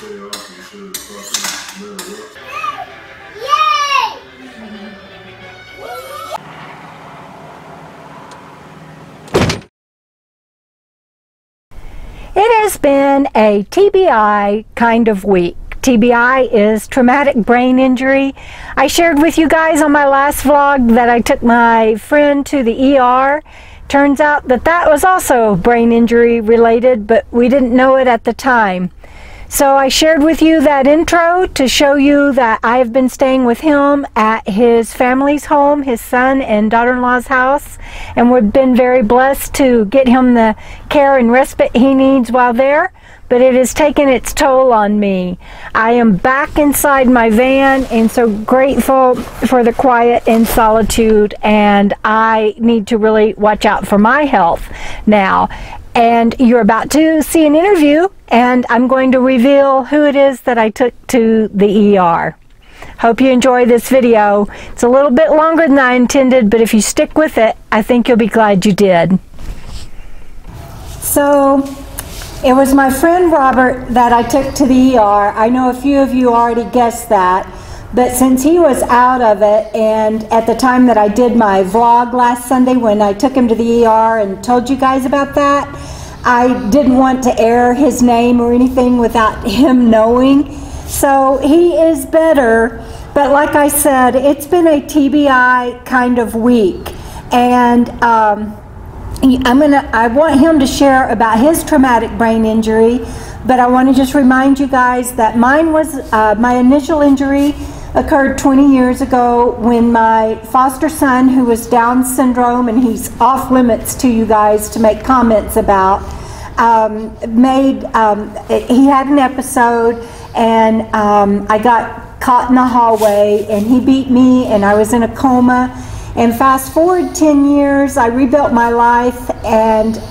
It has been a TBI kind of week. TBI is traumatic brain injury. I shared with you guys on my last vlog that I took my friend to the ER. Turns out that that was also brain injury related, but we didn't know it at the time. So I shared with you that intro to show you that I have been staying with him at his family's home, his son and daughter-in-law's house, and we've been very blessed to get him the care and respite he needs while there, but it has taken its toll on me. I am back inside my van and so grateful for the quiet and solitude, and I need to really watch out for my health now. And you're about to see an interview, and I'm going to reveal who it is that I took to the ER. Hope you enjoy this video. It's a little bit longer than I intended, but if you stick with it, I think you'll be glad you did. So, it was my friend Robert that I took to the ER. I know a few of you already guessed that, but since he was out of it, and at the time that I did my vlog last Sunday when I took him to the ER and told you guys about that, I didn't want to air his name or anything without him knowing. So he is better, but like I said, it's been a TBI kind of week, and I want him to share about his traumatic brain injury, but I want to just remind you guys that mine was, my initial injury occurred 20 years ago when my foster son, who was Down syndrome, and he's off limits to you guys to make comments about, he had an episode, and I got caught in the hallway, and he beat me, and I was in a coma. And fast forward 10 years, I rebuilt my life and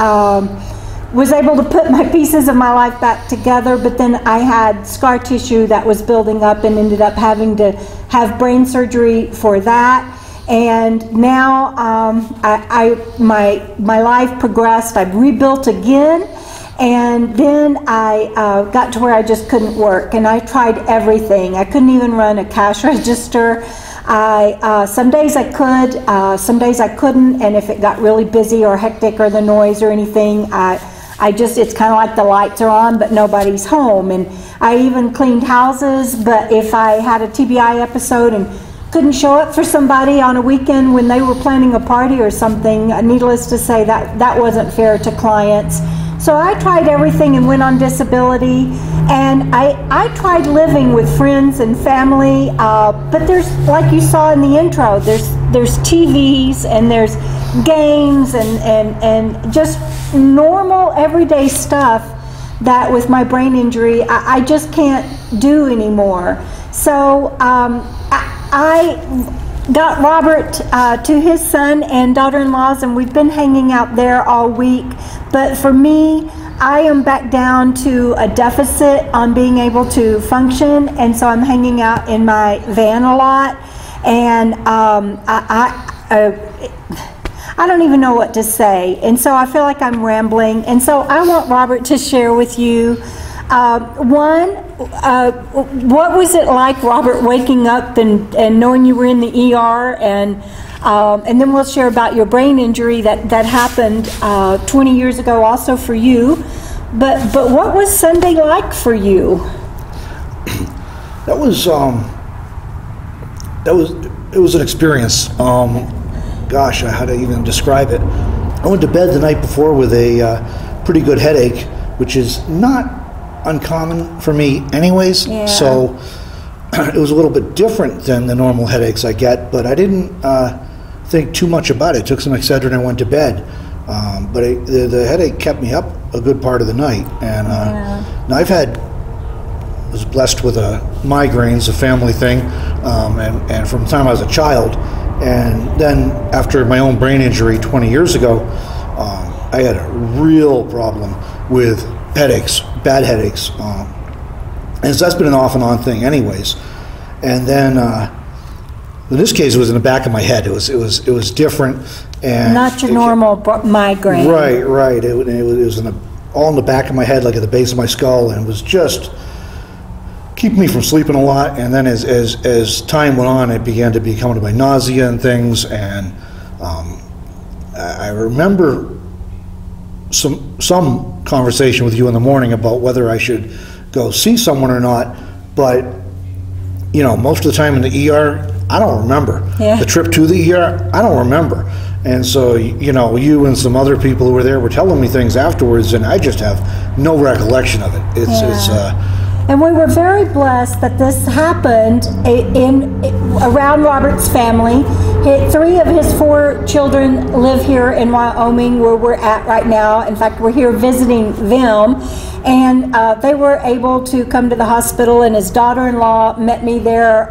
was able to put my pieces of my life back together, but then I had scar tissue that was building up and ended up having to have brain surgery for that. And now my life progressed. I've rebuilt again, and then I got to where I just couldn't work, and I tried everything. I couldn't even run a cash register. Some days I could, some days I couldn't, and if it got really busy or hectic or the noise or anything, it's kind of like the lights are on but nobody's home. And I even cleaned houses, but if I had a TBI episode and couldn't show up for somebody on a weekend when they were planning a party or something, needless to say, that wasn't fair to clients. So I tried everything and went on disability, and I tried living with friends and family, but there's, like you saw in the intro, there's TVs and there's games and just normal everyday stuff that with my brain injury I just can't do anymore. So I got Robert to his son and daughter-in-laws, and we've been hanging out there all week. But for me, I am back down to a deficit on being able to function, and so I'm hanging out in my van a lot, and I don't even know what to say, and so I feel like I'm rambling, and so I want Robert to share with you what was it like, Robert, waking up and knowing you were in the ER, and then we'll share about your brain injury that happened 20 years ago also for you. But what was Sunday like for you? It was an experience. Gosh, how to even describe it. I went to bed the night before with a pretty good headache, which is not uncommon for me anyways. Yeah. So it was a little bit different than the normal headaches I get, but I didn't think too much about it. Took some Excedrin and went to bed. But the headache kept me up a good part of the night. And now I was blessed with migraines, a family thing, and from the time I was a child. And then after my own brain injury 20 years ago, I had a real problem with headaches, bad headaches. And so that's been an off and on thing anyways. And then in this case, it was in the back of my head. It was different. And not your normal migraine. Right. It was all in the back of my head, like at the base of my skull, and it was just keep me from sleeping a lot. And then as time went on, it began to become by nausea and things. And I remember some conversation with you in the morning about whether I should go see someone or not. But most of the time in the ER, I don't remember. Yeah. The trip to the ER, I don't remember. And so, you and some other people who were there were telling me things afterwards, and I just have no recollection of it. And we were very blessed that this happened around Robert's family. 3 of his 4 children live here in Wyoming, where we're at right now. In fact, we're here visiting them. And they were able to come to the hospital, and his daughter-in-law met me there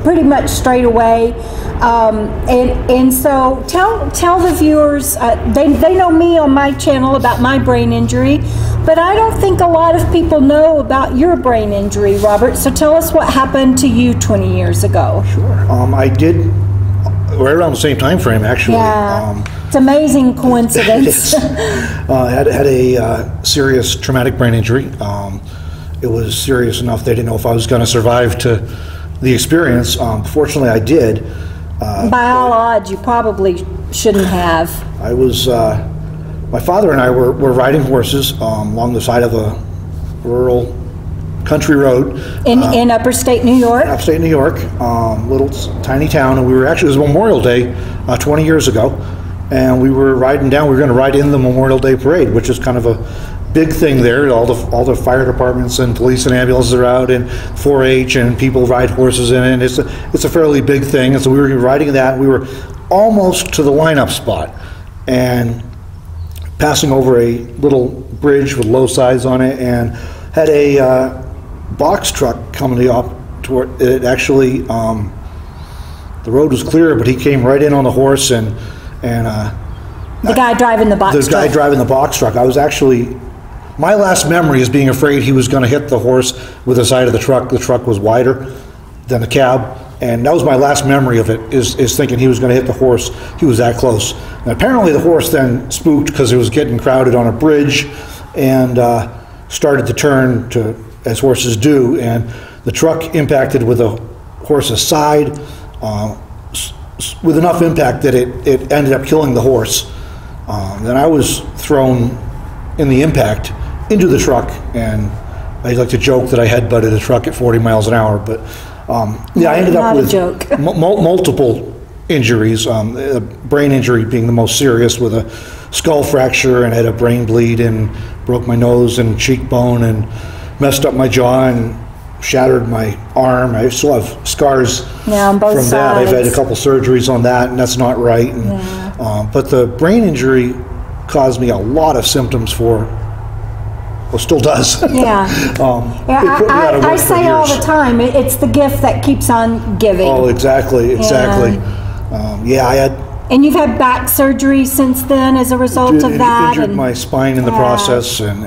pretty much straight away. And so tell the viewers, they know me on my channel about my brain injury, but I don't think a lot of people know about your brain injury, Robert. So tell us what happened to you 20 years ago. Sure. I did right around the same time frame, actually. Yeah. It's amazing coincidence. Had a serious traumatic brain injury. It was serious enough they didn't know if I was going to survive to the experience. Fortunately, I did. By all odds, you probably shouldn't have. I was. My father and I were riding horses along the side of a rural country road in upstate New York. Upstate New York, little tiny town, and we were actually, it was Memorial Day 20 years ago, and we were riding down. We were going to ride in the Memorial Day parade, which is kind of a big thing there. All the fire departments and police and ambulances are out, and 4-H, and people ride horses in it. And it's a fairly big thing, and so we were riding that. We were almost to the lineup spot, and passing over a little bridge with low sides on it, and had a box truck coming up toward it. Actually, the road was clear, but he came right in on the horse, and the guy driving the box truck. The guy driving the box truck. I was actually, my last memory is being afraid he was going to hit the horse with the side of the truck. The truck was wider than the cab, and that was my last memory of it, is thinking he was going to hit the horse. He was that close. And apparently the horse then spooked because it was getting crowded on a bridge, and started to turn, as horses do, and the truck impacted with the horse's side with enough impact that it ended up killing the horse. Then I was thrown in the impact into the truck, and I like to joke that I headbutted a truck at 40 miles an hour, but yeah, I ended up with multiple injuries, a brain injury being the most serious, with a skull fracture, and had a brain bleed, and broke my nose and cheekbone, and messed up my jaw, and shattered my arm. I still have scars on both from sides. that. I've had a couple surgeries on that, and that's not right. And, but the brain injury caused me a lot of symptoms still does. Yeah. I say all the time, it's the gift that keeps on giving. Oh, exactly. Yeah, I had. And you've had back surgery since then as a result of that. Injured my spine in the process, and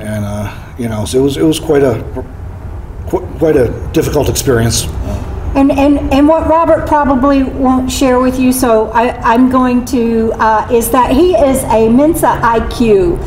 so it was quite a difficult experience. And what Robert probably won't share with you, so I'm going to, is that he is a Mensa IQ.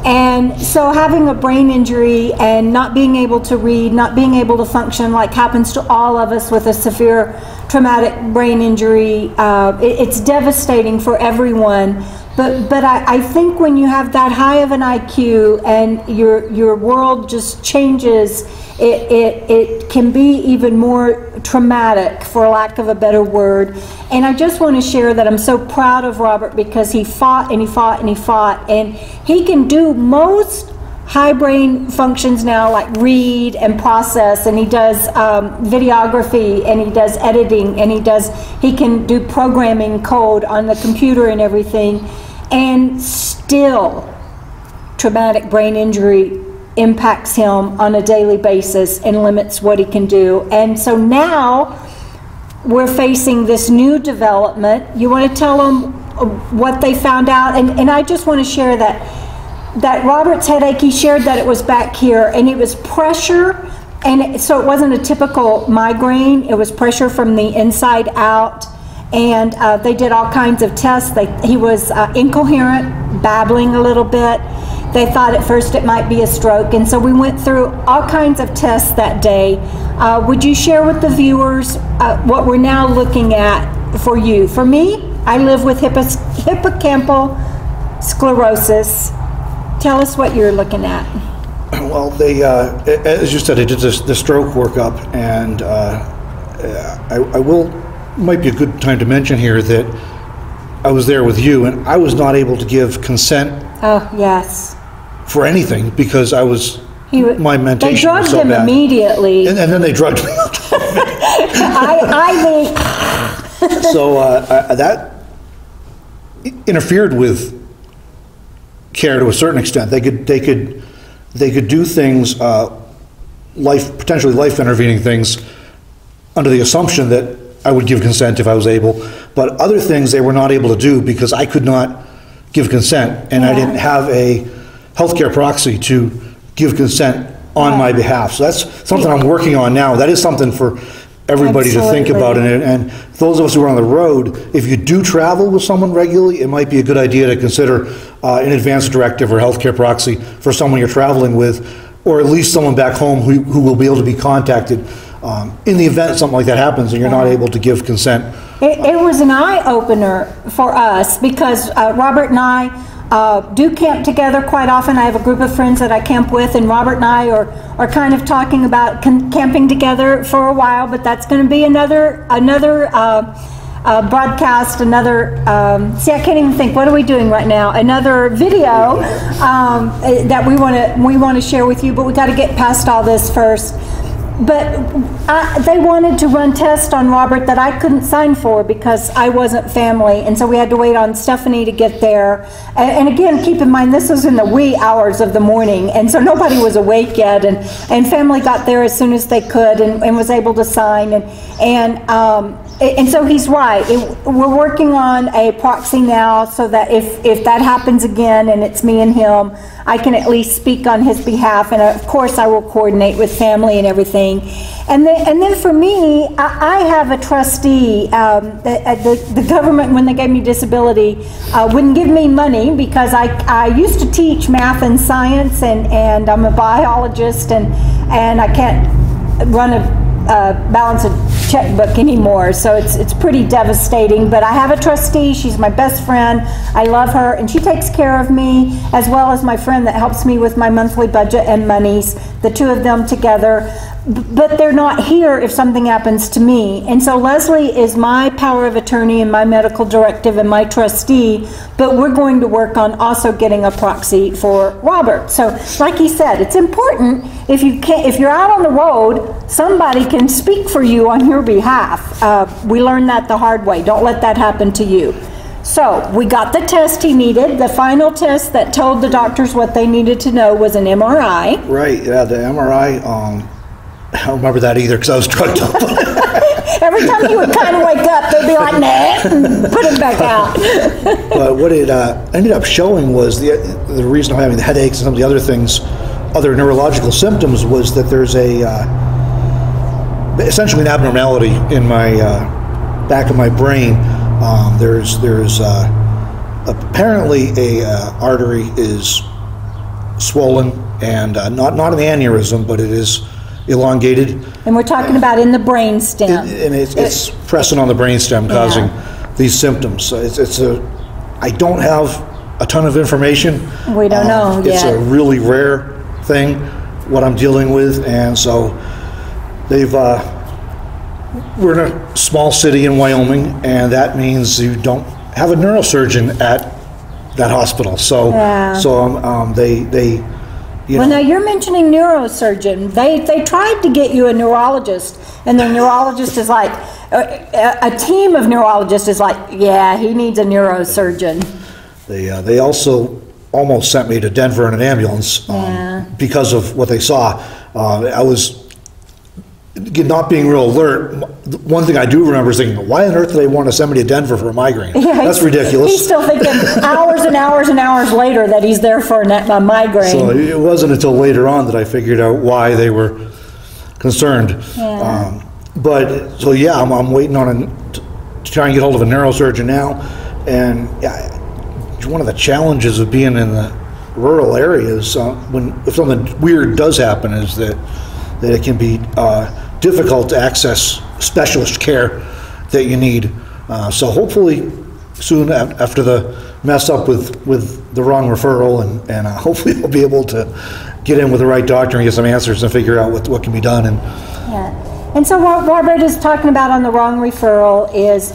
And so having a brain injury and not being able to read, not being able to function, like happens to all of us with a severe traumatic brain injury, it's devastating for everyone. But I think when you have that high of an IQ and your world just changes, it can be even more traumatic, for lack of a better word. And I just want to share that I'm so proud of Robert, because he fought and he fought and he fought, and he can do most high brain functions now, like read and process, and he does videography, and he does editing, and he can do programming code on the computer and everything, and still traumatic brain injury impacts him on a daily basis and limits what he can do. And so now we're facing this new development. You want to tell them what they found out? And I just want to share that Robert's headache, he shared that it was back here, and it was pressure, and so it wasn't a typical migraine, it was pressure from the inside out. And they did all kinds of tests. He was incoherent, babbling a little bit, They thought at first it might be a stroke, and so we went through all kinds of tests that day. Would you share with the viewers what we're now looking at for you? For me, I live with hippocampal sclerosis. Tell us what you're looking at. Well, they, as you said, they did the stroke workup, and might be a good time to mention here that I was there with you, and I was not able to give consent. Oh, yes. For anything, because my mentation. They drugged was so him bad. Immediately, and then they drugged me. So that interfered with care to a certain extent. They could do things, potentially life intervening things, under the assumption that I would give consent if I was able, but other things they were not able to do because I could not give consent, and I didn't have a healthcare proxy to give consent on my behalf. So that's something I'm working on now. That is something for everybody to think about, and those of us who are on the road, if you do travel with someone regularly, it might be a good idea to consider an advance directive or healthcare proxy for someone you're traveling with, or at least someone back home who will be able to be contacted in the event something like that happens and you're not able to give consent. It was an eye-opener for us because Robert and I do camp together quite often. I have a group of friends that I camp with, and Robert and I are kind of talking about camping together for a while, but that's going to be another broadcast, see, I can't even think, what are we doing right now? Another video that we want to share with you, but we got to get past all this first. But they wanted to run tests on Robert that I couldn't sign for because I wasn't family, and so we had to wait on Stephanie to get there. And again, keep in mind, this was in the wee hours of the morning, and so nobody was awake yet, and family got there as soon as they could and was able to sign. And so he's right. We're working on a proxy now so that if that happens again and it's me and him, I can at least speak on his behalf. And of course I will coordinate with family and everything. And then for me, I have a trustee. The government, when they gave me disability, wouldn't give me money because I used to teach math and science, and I'm a biologist, and I can't run a balance a checkbook anymore, so it's pretty devastating. But I have a trustee. She's my best friend. I love her, and she takes care of me, as well as my friend that helps me with my monthly budget and monies, the two of them together. But they're not here if something happens to me. And so Leslie is my power of attorney and my medical directive and my trustee, but we're going to work on also getting a proxy for Robert. So like he said, it's important if you're out on the road, somebody can speak for you on your behalf. We learned that the hard way. Don't let that happen to you. So we got the test he needed. The final test that told the doctors what they needed to know was an MRI. Right, yeah, the MRI, I don't remember that either because I was drugged up. Every time you would kind of wake up, they'd be like, nah, and put it back out. But what it ended up showing was the reason I'm having the headaches and some of the other things, other neurological symptoms, was that there's essentially an abnormality in my back of my brain. There's apparently a artery is swollen, and not an aneurysm, but it is elongated. And we're talking about in the brain stem. And it's pressing on the brain stem, causing these symptoms. I don't have a ton of information. We don't know yet. It's a really rare thing, what I'm dealing with, and so we're in a small city in Wyoming, and that means you don't have a neurosurgeon at that hospital. So, well, now you're mentioning neurosurgeon. They tried to get you a neurologist, and the neurologist is like, a team of neurologists is like, yeah, he needs a neurosurgeon. They also almost sent me to Denver in an ambulance because of what they saw. I was not being real alert. One thing I do remember is thinking, why on earth do they want to send me to Denver for a migraine? Yeah, that's ridiculous. He's still thinking hours and hours and hours later that he's there for a migraine. So it wasn't until later on that I figured out why they were concerned. Yeah. I'm waiting on to try and get hold of a neurosurgeon now. And one of the challenges of being in the rural areas, if something weird does happen, is that it can be difficult to access specialist care that you need. So hopefully soon after the mess up with the wrong referral, and hopefully we'll be able to get in with the right doctor and get some answers and figure out what can be done. And so what Robert is talking about on the wrong referral is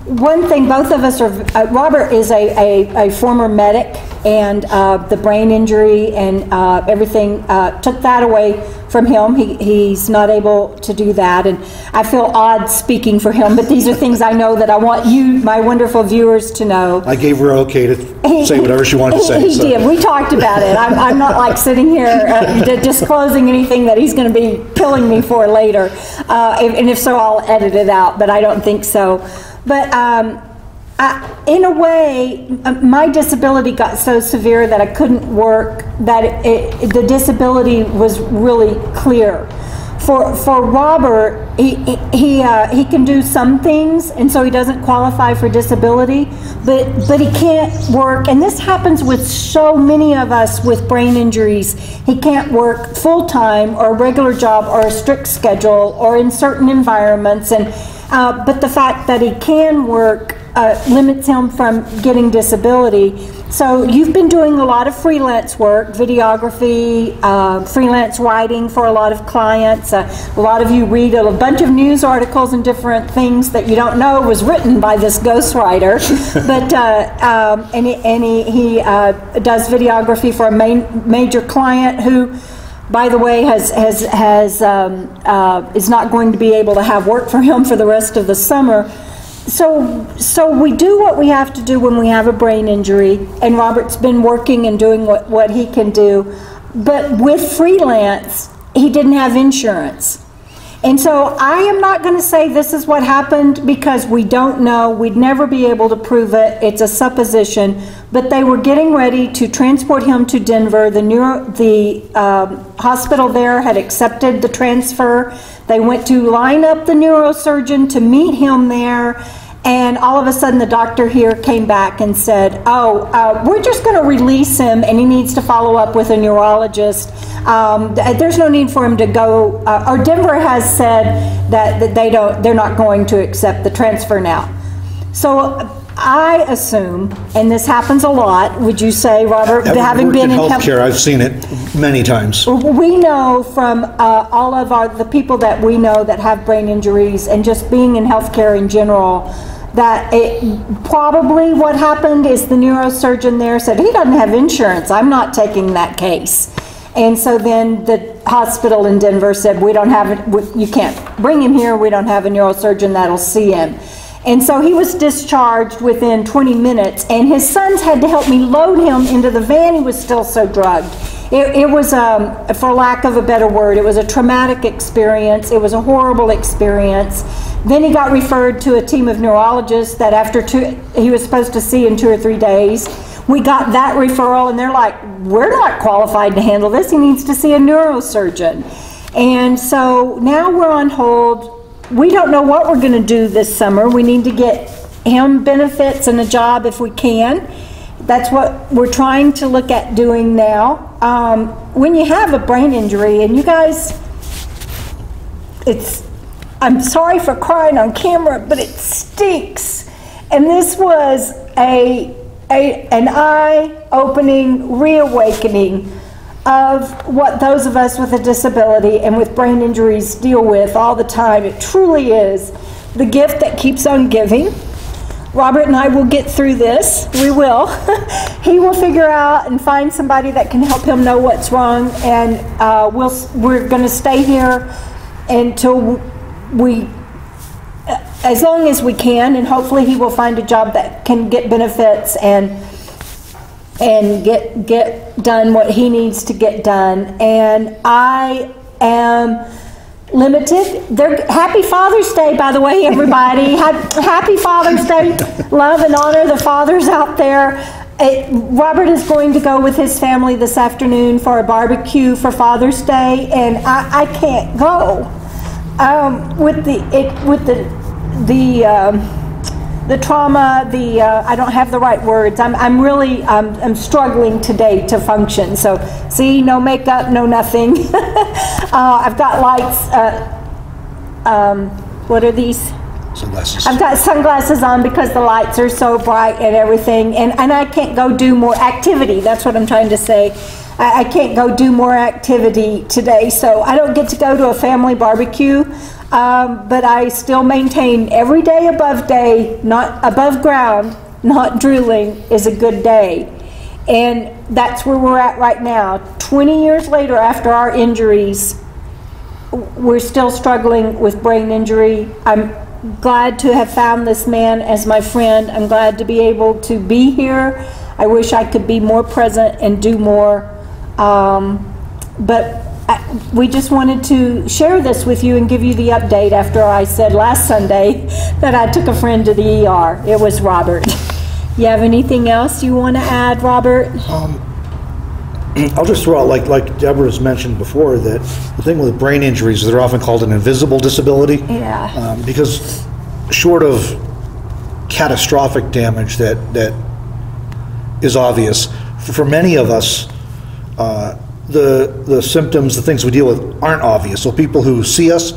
one thing. Both of us are. Robert is a former medic, and the brain injury and everything took that away from him. He's not able to do that, and I feel odd speaking for him, but these are things I know that I want you, my wonderful viewers, to know. I gave her okay to say whatever she wanted to say. He did. We talked about it. I'm not like sitting here disclosing anything that he's going to be killing me for later, and if so, I'll edit it out, but I don't think so. But in a way, my disability got so severe that I couldn't work, that the disability was really clear. For Robert, he can do some things, and so he doesn't qualify for disability, but he can't work, and this happens with so many of us with brain injuries. He can't work full-time or a regular job or a strict schedule or in certain environments, and but the fact that he can work limits him from getting disability. So you've been doing a lot of freelance work, videography, freelance writing for a lot of clients. A lot of you read a bunch of news articles and different things that you don't know was written by this ghostwriter. But he does videography for a major client who, by the way, is not going to be able to have work for him for the rest of the summer. So we do what we have to do when we have a brain injury, and Robert's been working and doing what he can do. But with freelance, he didn't have insurance. And so I am not going to say this is what happened, because we don't know. We'd never be able to prove it. It's a supposition. But they were getting ready to transport him to Denver. The hospital there had accepted the transfer. They went to line up the neurosurgeon to meet him there. And all of a sudden the doctor here came back and said, we're just going to release him, and he needs to follow up with a neurologist. There's no need for him to go, or Denver has said that they're not going to accept the transfer now. So I assume, and this happens a lot, would you say, Robert, having been in healthcare, I've seen it many times. We know from all of the people that we know that have brain injuries, and just being in healthcare in general, that probably what happened is the neurosurgeon there said, he doesn't have insurance, I'm not taking that case. And so then the hospital in Denver said, we don't have it, you can't bring him here, we don't have a neurosurgeon that'll see him. And so he was discharged within 20 minutes, and his sons had to help me load him into the van. He was still so drugged. It was, for lack of a better word, it was a traumatic experience. It was a horrible experience. Then he got referred to a team of neurologists that he was supposed to see in 2 or 3 days. We got that referral, and they're like, we're not qualified to handle this. He needs to see a neurosurgeon. And so now we're on hold. We don't know what we're going to do this summer. We need to get him benefits and a job if we can. That's what we're trying to look at doing now. When you have a brain injury, and you guys, I'm sorry for crying on camera, but it stinks. And this was an eye-opening reawakening of what those of us with a disability and with brain injuries deal with all the time. It truly is the gift that keeps on giving. Robert and I will get through this. We will. He will figure out and find somebody that can help him know what's wrong, and we're going to stay here until as long as we can, and hopefully he will find a job that can get benefits and get done what he needs to get done. And I am limited. Happy Father's Day, by the way, everybody. Happy Father's Day. Love and honor the fathers out there. Robert is going to go with his family this afternoon for a barbecue for Father's Day, and I can't go with the the trauma, I don't have the right words. I'm really, I'm struggling today to function. So, see, no makeup, no nothing. I've got lights, what are these? Sunglasses. I've got sunglasses on because the lights are so bright and everything, and I can't go do more activity. That's what I'm trying to say. I can't go do more activity today, so I don't get to go to a family barbecue, but I still maintain every day, not above ground, not drooling is a good day. And that's where we're at right now. 20 years later, after our injuries, we're still struggling with brain injury. I'm glad to have found this man as my friend. I'm glad to be able to be here. I wish I could be more present and do more. But we just wanted to share this with you and give you the update after I said last Sunday that I took a friend to the ER. It was Robert. You have anything else you want to add, Robert? I'll just throw out, like Deborah's mentioned before, that the thing with brain injuries is they're often called an invisible disability. Yeah. Because short of catastrophic damage that is obvious, for many of us, the symptoms, the things we deal with aren't obvious. So people who see us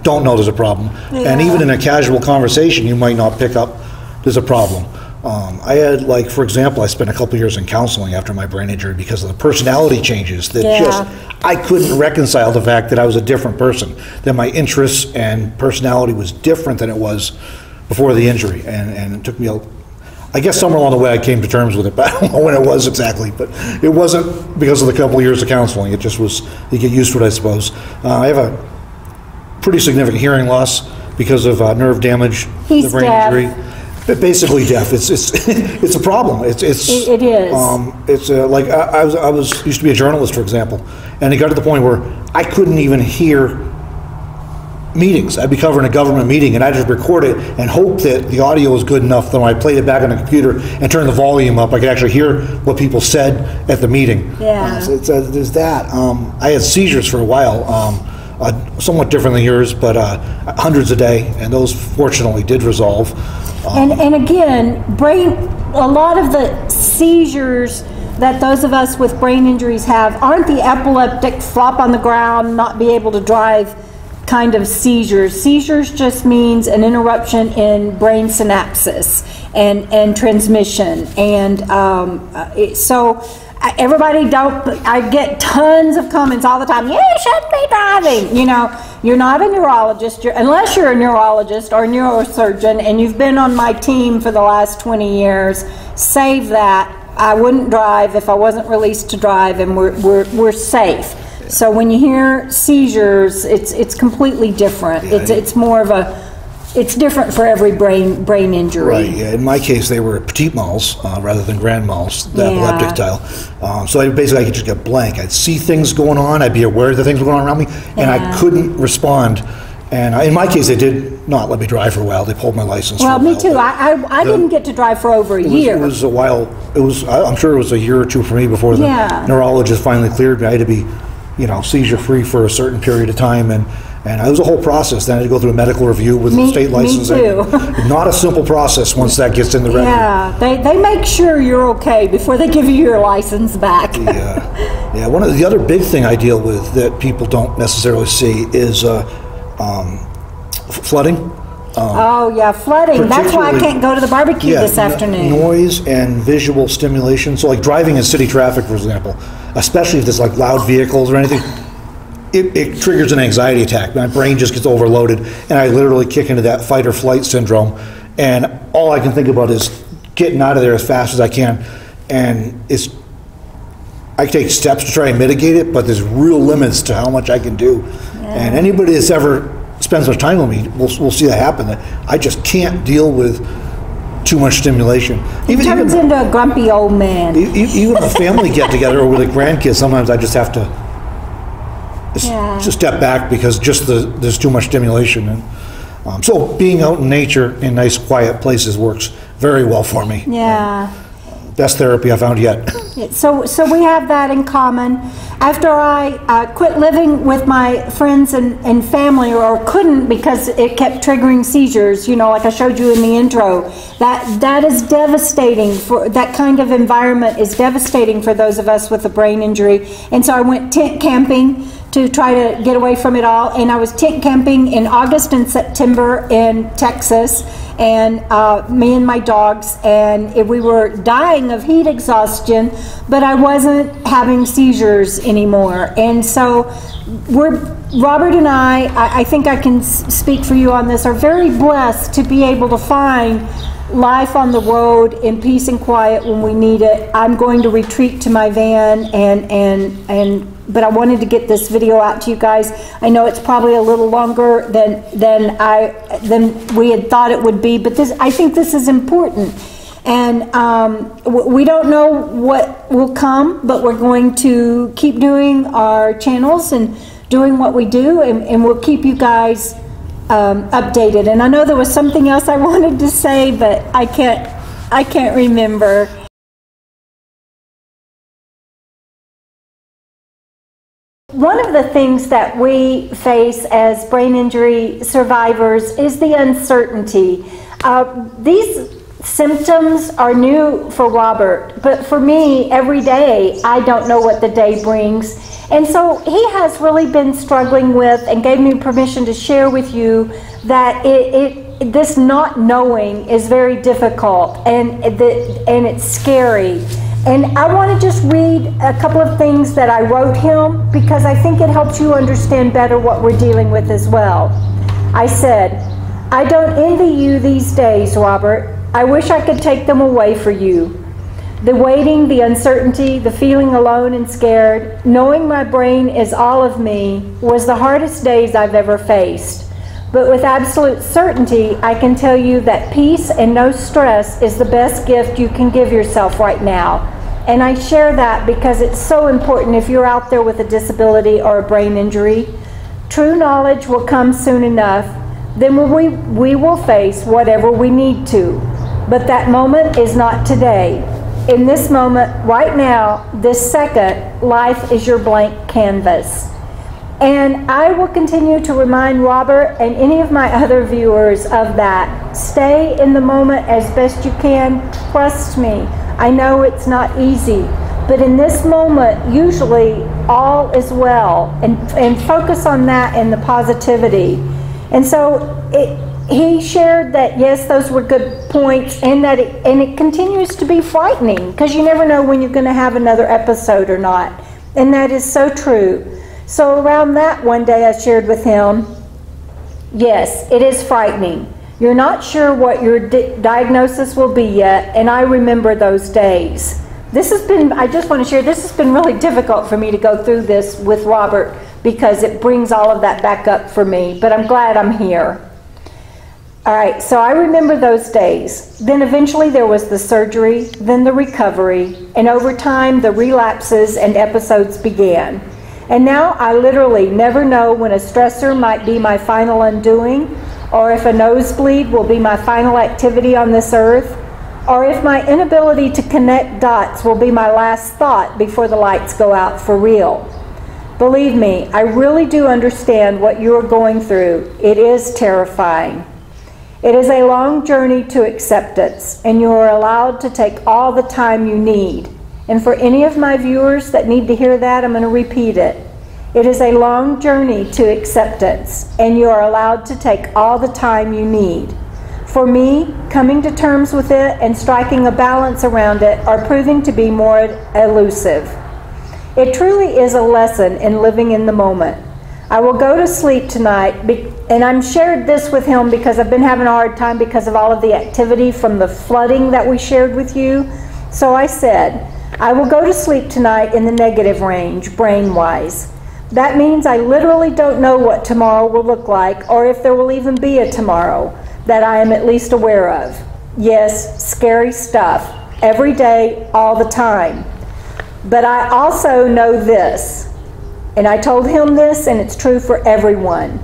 don't know there's a problem. Yeah. And even in a casual conversation, you might not pick up there's a problem. I had, like, for example, I spent a couple years in counseling after my brain injury because of the personality changes that I couldn't reconcile the fact that I was a different person, that my interests and personality was different than it was before the injury. And it took me, I guess somewhere along the way I came to terms with it, but I don't know when it was exactly. But it wasn't because of the couple of years of counseling. It just was, you get used to it, I suppose. I have a pretty significant hearing loss because of nerve damage, He's the brain deaf. injury. Basically deaf. It's a problem. It is. It's like I used to be a journalist, for example, and it got to the point where I couldn't even hear meetings. I'd be covering a government meeting, and I'd just record it and hope that the audio was good enough that when I played it back on the computer and turned the volume up, I could actually hear what people said at the meeting. Yeah. So there's that. I had seizures for a while. Somewhat different than yours, but hundreds a day, and those fortunately did resolve. And again, a lot of the seizures that those of us with brain injuries have aren't the epileptic flop on the ground, not be able to drive kind of seizures. Seizures just means an interruption in brain synapses and transmission. And so everybody I get tons of comments all the time, you shouldn't be driving. You know, you're not a neurologist, unless you're a neurologist or a neurosurgeon and you've been on my team for the last 20 years, save that. I wouldn't drive if I wasn't released to drive, and we're safe. Yeah. So when you hear seizures, it's completely different. Yeah. It's more of it's different for every brain injury. Right, yeah. In my case, they were petit mals rather than grand mals, the epileptic style. So I could just get blank. I'd see things going on, I'd be aware that things were going on around me, and I couldn't respond. And in my case, they did not let me drive for a while. They pulled my license for a while. Well, me too. I didn't get to drive for over a year. It was a while. I'm sure it was a year or two for me before the neurologist finally cleared me. I had to be, seizure-free for a certain period of time, and it was a whole process. Then I had to go through a medical review with the state license. Me too. Not a simple process once that gets in the record. Yeah, they make sure you're okay before they give you your license back. Yeah. One of the other big thing I deal with that people don't necessarily see is flooding. Flooding. That's why I can't go to the barbecue this afternoon. Noise and visual stimulation. So like driving in city traffic, for example, especially if there's like loud vehicles or anything, it triggers an anxiety attack. My brain just gets overloaded, and I literally kick into that fight or flight syndrome, and all I can think about is getting out of there as fast as I can. And I take steps to try and mitigate it, but there's real limits to how much I can do. And anybody that's ever spends much time with me will see that happen. That I just can't deal with too much stimulation. It turns into a grumpy old man. Even a family get together or with the grandkids, sometimes I just have to just step back because there's too much stimulation. And so being out in nature in nice quiet places works very well for me. Yeah. best therapy I found yet. So we have that in common. After I quit living with my friends and family, or couldn't because it kept triggering seizures, you know, like I showed you in the intro, that is devastating. For that kind of environment is devastating for those of us with a brain injury. And so I went tent camping to try to get away from it all. And I was tent camping in August and September in Texas, and me and my dogs, and we were dying of heat exhaustion, but I wasn't having seizures anymore. And so Robert and I think I can speak for you on this, are very blessed to be able to find life on the road in peace and quiet when we need it. I'm going to retreat to my van, but I wanted to get this video out to you guys. I know it's probably a little longer than we had thought it would be, but I think this is important. And we don't know what will come, but we're going to keep doing our channels and doing what we do, and we'll keep you guys updated. And I know there was something else I wanted to say, but I can't remember. One of the things that we face as brain injury survivors is the uncertainty. These symptoms are new for Robert, but for me, every day, I don't know what the day brings. And so he has really been struggling with, and gave me permission to share with you, that this not knowing is very difficult, and it's scary. And I want to just read a couple of things that I wrote him, because I think it helps you understand better what we're dealing with as well. I said, "I don't envy you these days, Robert. I wish I could take them away for you. The waiting, the uncertainty, the feeling alone and scared, knowing my brain is all of me, was the hardest days I've ever faced. But with absolute certainty, I can tell you that peace and no stress is the best gift you can give yourself right now." And I share that because it's so important if you're out there with a disability or a brain injury. True knowledge will come soon enough. Then we will face whatever we need to. But that moment is not today. In this moment, right now, this second, life is your blank canvas. And I will continue to remind Robert and any of my other viewers of that. Stay in the moment as best you can. Trust me. I know it's not easy, but in this moment, usually all is well, and focus on that and the positivity. And so he shared that, yes, those were good points, and that it continues to be frightening, because you never know when you're going to have another episode or not. And that is so true. So around that one day I shared with him, yes, it is frightening. You're not sure what your diagnosis will be yet, and I remember those days. I just want to share, this has been really difficult for me to go through this with Robert, because it brings all of that back up for me, but I'm glad I'm here. All right, so I remember those days. Then eventually there was the surgery, then the recovery, and over time the relapses and episodes began. And now I literally never know when a stressor might be my final undoing, or if a nosebleed will be my final activity on this earth, or if my inability to connect dots will be my last thought before the lights go out for real. Believe me, I really do understand what you are going through. It is terrifying. It is a long journey to acceptance, and you are allowed to take all the time you need. And for any of my viewers that need to hear that, I'm going to repeat it. It is a long journey to acceptance, and you are allowed to take all the time you need. For me, coming to terms with it and striking a balance around it are proving to be more elusive. It truly is a lesson in living in the moment. I will go to sleep tonight, and I'm shared this with him because I've been having a hard time because of all of the activity from the flooding that we shared with you. So I said, I will go to sleep tonight in the negative range, brain-wise. That means I literally don't know what tomorrow will look like, or if there will even be a tomorrow that I am at least aware of. Yes, scary stuff, every day, all the time. But I also know this, and I told him this, and it's true for everyone.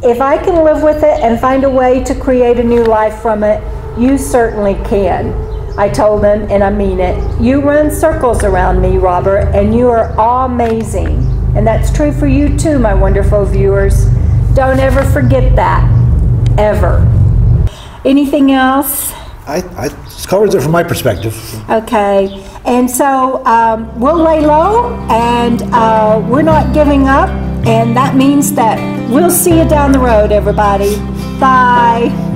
If I can live with it and find a way to create a new life from it, you certainly can. I told him, and I mean it. You run circles around me, Robert, and you are amazing. And that's true for you too, my wonderful viewers. Don't ever forget that, ever. Anything else? This covers it from my perspective. Okay, and so we'll lay low, and we're not giving up, and that means that we'll see you down the road, everybody. Bye.